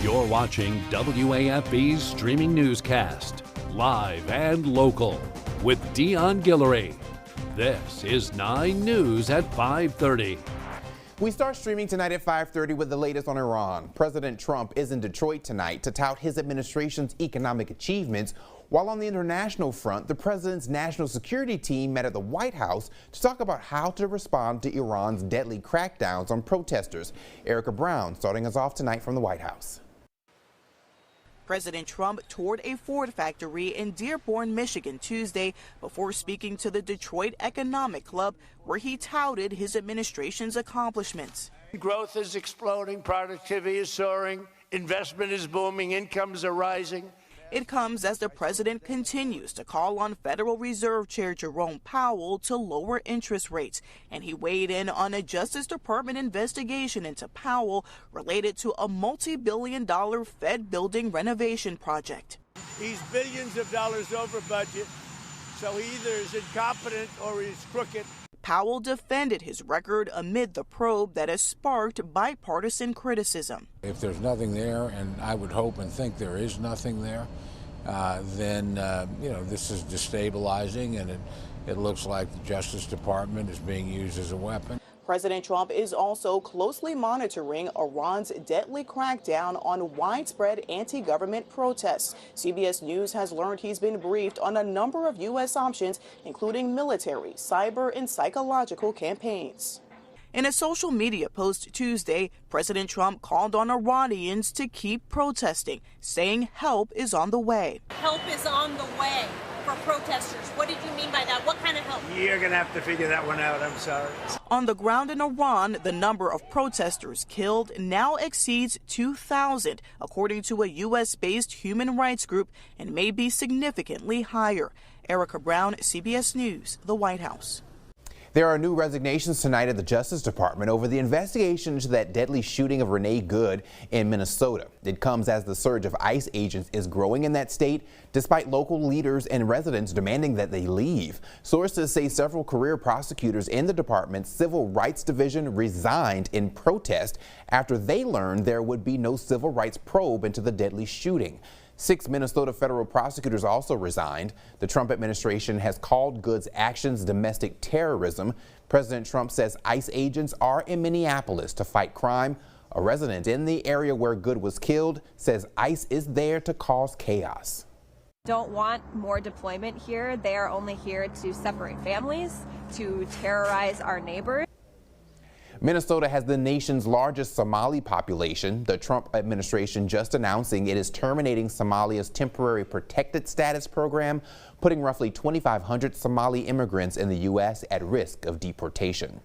You're watching WAFB's streaming newscast, live and local, with Dion Guillory. This is 9 News at 5:30. We start streaming tonight at 5:30 with the latest on Iran. President Trump is in Detroit tonight to tout his administration's economic achievements, while on the international front, the president's national security team met at the White House to talk about how to respond to Iran's deadly crackdowns on protesters. Erica Brown starting us off tonight from the White House. President Trump toured a Ford factory in Dearborn, Michigan Tuesday before speaking to the Detroit Economic Club, where he touted his administration's accomplishments. Growth is exploding, productivity is soaring, investment is booming, incomes are rising. It comes as the president continues to call on Federal Reserve Chair Jerome Powell to lower interest rates, and he weighed in on a Justice Department investigation into Powell related to a multi-billion-dollar Fed building renovation project. He's billions of dollars over budget, so he either is incompetent or he's crooked. Powell defended his record amid the probe that has sparked bipartisan criticism. If there's nothing there, and I would hope and think there is nothing there, then this is destabilizing, and it looks like the Justice Department is being used as a weapon. President Trump is also closely monitoring Iran's deadly crackdown on widespread anti-government protests. CBS News has learned he's been briefed on a number of U.S. options, including military, cyber, and psychological campaigns. In a social media post Tuesday, President Trump called on Iranians to keep protesting, saying help is on the way. Help is on the way for protesters. What did you mean by that? What kind of help? You're going to have to figure that one out. I'm sorry. On the ground in Iran, the number of protesters killed now exceeds 2,000, according to a U.S.-based human rights group, and may be significantly higher. Erica Brown, CBS News, the White House. There are new resignations tonight at the Justice Department over the investigation into that deadly shooting of Renee Good in Minnesota. It comes as the surge of ICE agents is growing in that state, despite local leaders and residents demanding that they leave. Sources say several career prosecutors in the department's Civil Rights Division resigned in protest after they learned there would be no civil rights probe into the deadly shooting. 6 Minnesota federal prosecutors also resigned. The Trump administration has called Good's actions domestic terrorism. President Trump says ICE agents are in Minneapolis to fight crime. A resident in the area where Good was killed says ICE is there to cause chaos. Don't want more deployment here. They are only here to separate families, to terrorize our neighbors. Minnesota has the nation's largest Somali population. The Trump administration just announcing it is terminating Somalia's temporary protected status program, putting roughly 2,500 Somali immigrants in the U.S. at risk of deportation.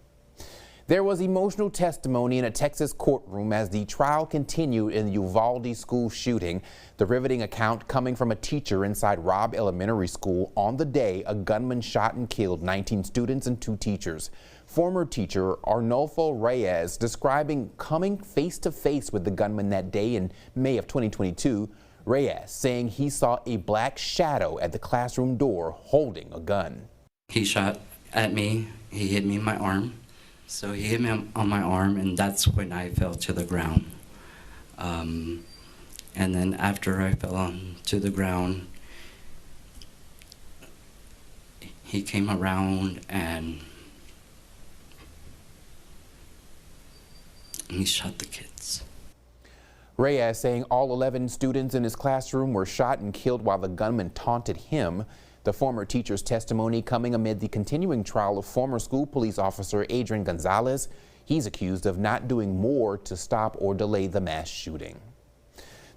There was emotional testimony in a Texas courtroom as the trial continued in the Uvalde school shooting. The riveting account coming from a teacher inside Robb Elementary School on the day a gunman shot and killed 19 students and 2 teachers. Former teacher Arnulfo Reyes describing coming face to face with the gunman that day in May of 2022. Reyes saying he saw a black shadow at the classroom door holding a gun. He shot at me. He hit me in my arm. So he hit me on my arm, and that's when I fell to the ground. And then after I fell to the ground, he came around and he shot the kids. Reyes saying all 11 students in his classroom were shot and killed while the gunman taunted him. The former teacher's testimony coming amid the continuing trial of former school police officer Adrian Gonzalez. He's accused of not doing more to stop or delay the mass shooting.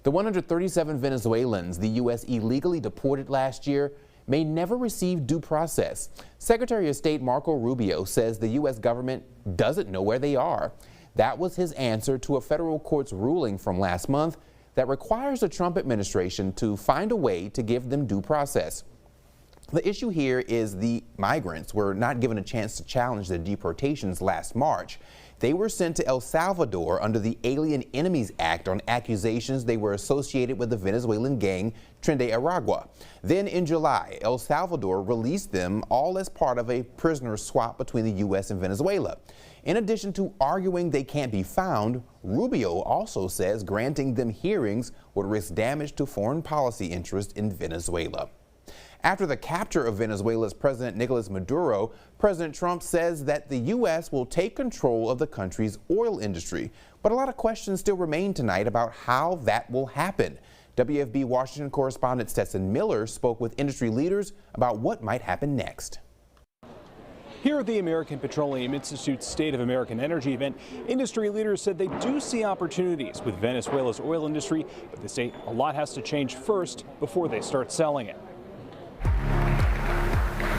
The 137 Venezuelans the U.S. illegally deported last year may never receive due process. Secretary of State Marco Rubio says the U.S. government doesn't know where they are. That was his answer to a federal court's ruling from last month that requires the Trump administration to find a way to give them due process. The issue here is the migrants were not given a chance to challenge the deportations last March. They were sent to El Salvador under the Alien Enemies Act on accusations they were associated with the Venezuelan gang Tren de Aragua. Then in July, El Salvador released them all as part of a prisoner swap between the U.S. and Venezuela. In addition to arguing they can't be found, Rubio also says granting them hearings would risk damage to foreign policy interests in Venezuela. After the capture of Venezuela's President Nicolas Maduro, President Trump says that the U.S. will take control of the country's oil industry. But a lot of questions still remain tonight about how that will happen. WFB Washington correspondent Stetson Miller spoke with industry leaders about what might happen next. Here at the American Petroleum Institute's State of American Energy event, industry leaders said they do see opportunities with Venezuela's oil industry, but they say a lot has to change first before they start selling it.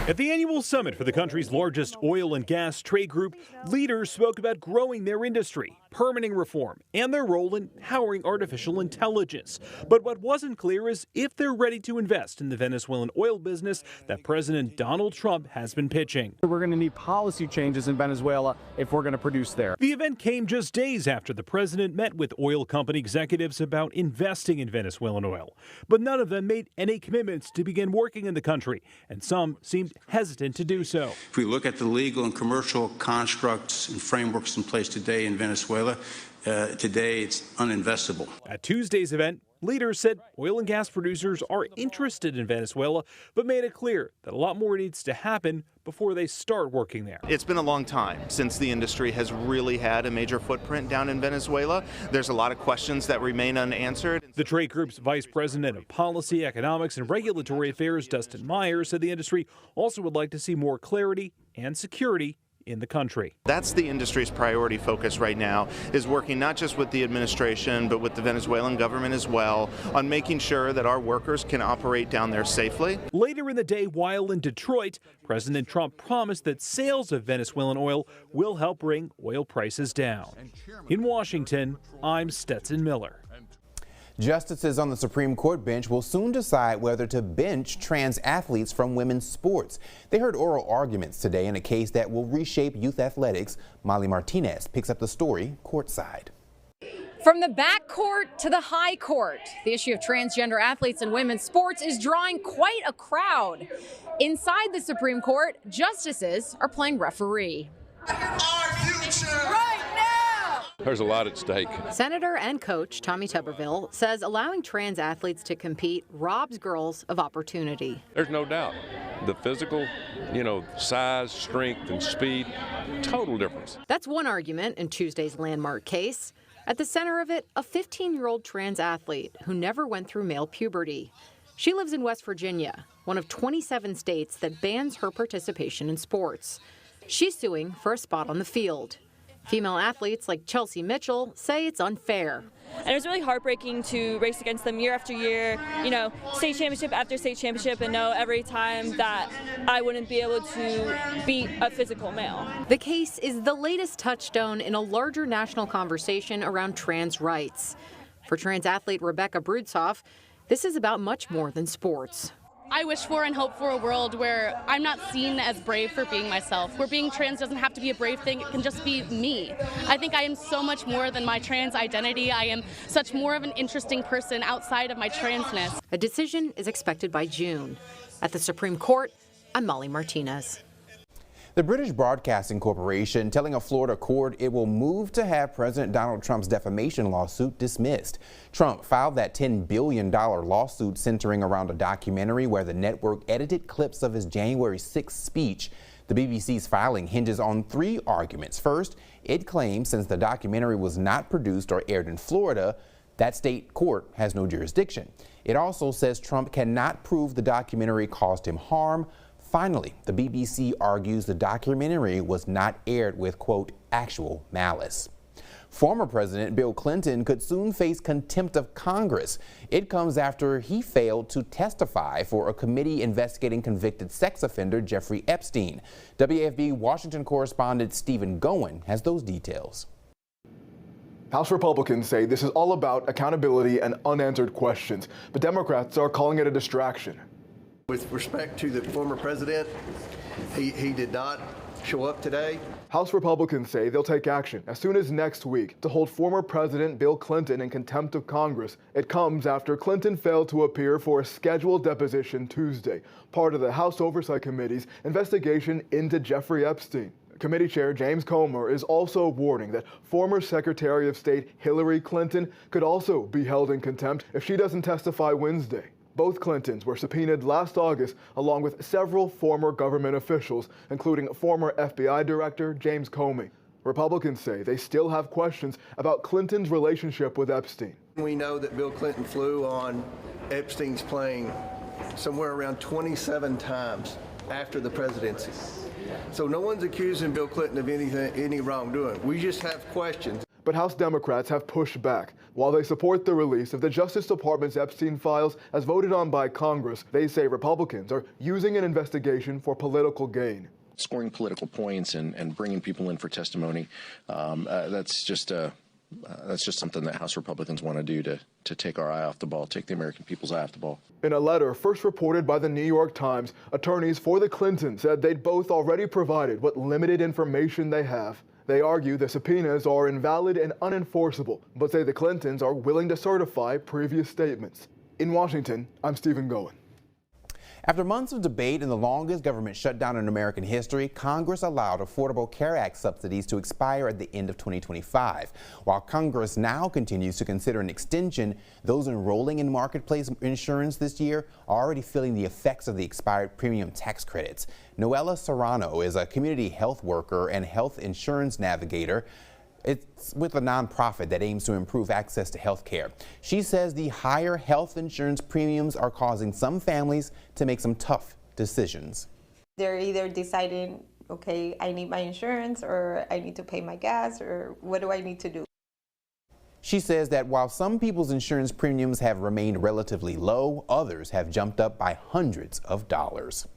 At the annual summit for the country's largest oil and gas trade group, leaders spoke about growing their industry, permitting reform, and their role in powering artificial intelligence. But what wasn't clear is if they're ready to invest in the Venezuelan oil business that President Donald Trump has been pitching. We're going to need policy changes in Venezuela if we're going to produce there. The event came just days after the president met with oil company executives about investing in Venezuelan oil. But none of them made any commitments to begin working in the country, and some seemed hesitant to do so. If we look at the legal and commercial constructs and frameworks in place today in Venezuela, today it's uninvestable. At Tuesday's event, leaders said oil and gas producers are interested in Venezuela, but made it clear that a lot more needs to happen before they start working there. It's been a long time since the industry has really had a major footprint down in Venezuela. There's a lot of questions that remain unanswered. The trade group's vice president of policy, economics, and regulatory affairs, Dustin Myers, said the industry also would like to see more clarity and security in the country. That's the industry's priority focus right now, is working not just with the administration, but with the Venezuelan government as well, on making sure that our workers can operate down there safely. Later in the day, while in Detroit, President Trump promised that sales of Venezuelan oil will help bring oil prices down. In Washington, I'm Stetson Miller. Justices on the Supreme Court bench will soon decide whether to bench trans athletes from women's sports. They heard oral arguments today in a case that will reshape youth athletics. Molly Martinez picks up the story courtside. From the backcourt to the high court, the issue of transgender athletes in women's sports is drawing quite a crowd. Inside the Supreme Court, justices are playing referee. Our future right now! There's a lot at stake. Senator and coach Tommy Tuberville says allowing trans athletes to compete robs girls of opportunity. There's no doubt. The physical, size, strength, and speed, total difference. That's one argument in Tuesday's landmark case. At the center of it, a 15-year-old trans athlete who never went through male puberty. She lives in West Virginia, one of 27 states that bans her participation in sports. She's suing for a spot on the field. Female athletes like Chelsea Mitchell say it's unfair. And it was really heartbreaking to race against them year after year, state championship after state championship, and know every time that I wouldn't be able to beat a physical male. The case is the latest touchstone in a larger national conversation around trans rights. For trans athlete Rebecca Brudsoff, this is about much more than sports. I wish for and hope for a world where I'm not seen as brave for being myself, where being trans doesn't have to be a brave thing, it can just be me. I think I am so much more than my trans identity. I am such more of an interesting person outside of my transness. A decision is expected by June. At the Supreme Court, I'm Molly Martinez. The British Broadcasting Corporation telling a Florida court it will move to have President Donald Trump's defamation lawsuit dismissed. Trump filed that $10 billion lawsuit centering around a documentary where the network edited clips of his January 6th speech. The BBC's filing hinges on three arguments. First, it claims since the documentary was not produced or aired in Florida, that state court has no jurisdiction. It also says Trump cannot prove the documentary caused him harm. Finally, the BBC argues the documentary was not aired with, quote, actual malice. Former President Bill Clinton could soon face contempt of Congress. It comes after he failed to testify for a committee investigating convicted sex offender Jeffrey Epstein. WFB Washington correspondent Stephen Gowen has those details. House Republicans say this is all about accountability and unanswered questions, but Democrats are calling it a distraction. With respect to the former president, he did not show up today. House Republicans say they'll take action as soon as next week to hold former President Bill Clinton in contempt of Congress. It comes after Clinton failed to appear for a scheduled deposition Tuesday, part of the House Oversight Committee's investigation into Jeffrey Epstein. Committee Chair James Comer is also warning that former Secretary of State Hillary Clinton could also be held in contempt if she doesn't testify Wednesday. Both Clintons were subpoenaed last August, along with several former government officials, including former FBI Director James Comey. Republicans say they still have questions about Clinton's relationship with Epstein. We know that Bill Clinton flew on Epstein's plane somewhere around 27 times after the presidency. So no one's accusing Bill Clinton of any wrongdoing. We just have questions. But House Democrats have pushed back. While they support the release of the Justice Department's Epstein files as voted on by Congress, they say Republicans are using an investigation for political gain. Scoring political points and bringing people in for testimony, that's just something that House Republicans want to do to take our eye off the ball, take the American people's eye off the ball. In a letter first reported by the New York Times, attorneys for the Clintons said they'd both already provided what limited information they have. They argue the subpoenas are invalid and unenforceable, but say the Clintons are willing to certify previous statements. In Washington, I'm Stephen Goen. After months of debate and the longest government shutdown in American history, Congress allowed Affordable Care Act subsidies to expire at the end of 2025. While Congress now continues to consider an extension, those enrolling in marketplace insurance this year are already feeling the effects of the expired premium tax credits. Noella Serrano is a community health worker and health insurance navigator. It's with a nonprofit that aims to improve access to health care. She says the higher health insurance premiums are causing some families to make some tough decisions. They're either deciding, okay, I need my insurance, or I need to pay my gas, or what do I need to do? She says that while some people's insurance premiums have remained relatively low, others have jumped up by hundreds of dollars.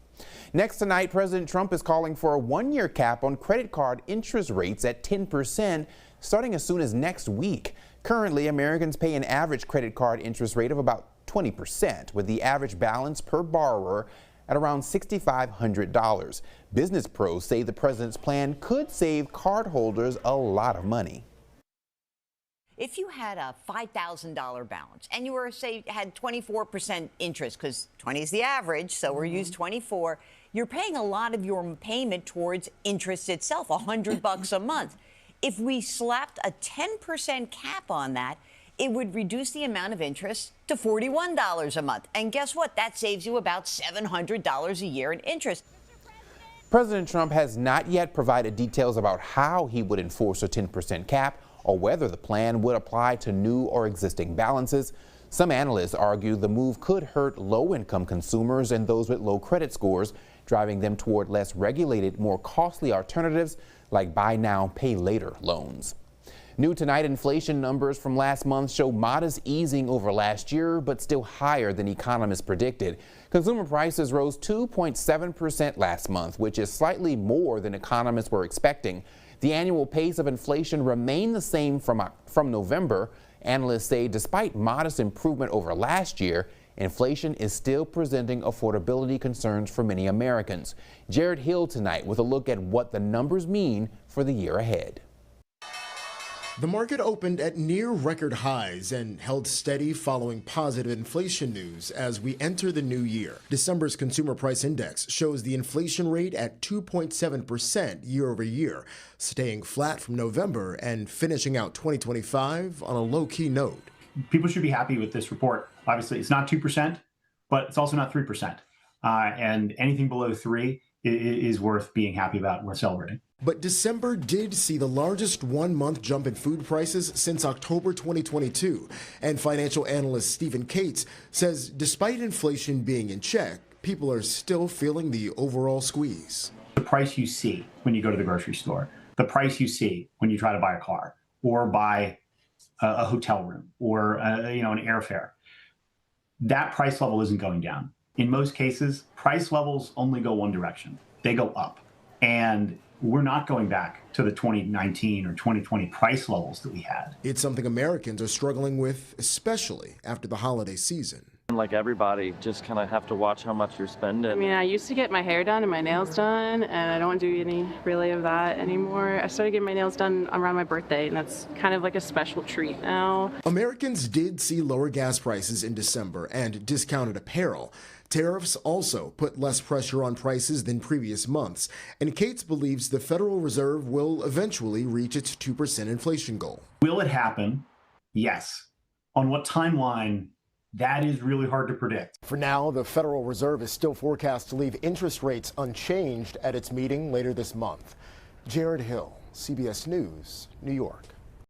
Next tonight, President Trump is calling for a one-year cap on credit card interest rates at 10%, starting as soon as next week. Currently, Americans pay an average credit card interest rate of about 20%, with the average balance per borrower at around $6,500. Business pros say the president's plan could save cardholders a lot of money. If you had a $5,000 balance and you were, say, had 24% interest, because 20 is the average, so we'll use 24, you're paying a lot of your payment towards interest itself, $100 a month. If we slapped a 10% cap on that, it would reduce the amount of interest to $41 a month. And guess what? That saves you about $700 a year in interest. President Trump has not yet provided details about how he would enforce a 10% cap or whether the plan would apply to new or existing balances. Some analysts argue the move could hurt low-income consumers and those with low credit scores, driving them toward less regulated, more costly alternatives like buy now, pay later loans. New tonight, inflation numbers from last month show modest easing over last year, but still higher than economists predicted. Consumer prices rose 2.7% last month, which is slightly more than economists were expecting. The annual pace of inflation remained the same from November. Analysts say despite modest improvement over last year, inflation is still presenting affordability concerns for many Americans. Jared Hill tonight with a look at what the numbers mean for the year ahead. The market opened at near record highs and held steady following positive inflation news as we enter the new year. December's consumer price index shows the inflation rate at 2.7% year over year, staying flat from November and finishing out 2025 on a low-key note. People should be happy with this report. Obviously, it's not 2%, but it's also not 3%. And anything below 3 is worth being happy about, worth celebrating. But December did see the largest one-month jump in food prices since October 2022. And financial analyst Stephen Cates says despite inflation being in check, people are still feeling the overall squeeze. The price you see when you go to the grocery store, the price you see when you try to buy a car or buy a hotel room or an airfare, that price level isn't going down. In most cases, price levels only go one direction. They go up. And we're not going back to the 2019 or 2020 price levels that we had. It's something Americans are struggling with, especially after the holiday season. Like everybody, just kind of have to watch how much you're spending. I mean, I used to get my hair done and my nails done, and I don't do any really of that anymore. I started getting my nails done around my birthday, and that's kind of like a special treat now. Americans did see lower gas prices in December and discounted apparel. Tariffs also put less pressure on prices than previous months, and Cates believes the Federal Reserve will eventually reach its 2% inflation goal. Will it happen? Yes. On what timeline? That is really hard to predict. For now, the Federal Reserve is still forecast to leave interest rates unchanged at its meeting later this month. Jared Hill, CBS News, New York.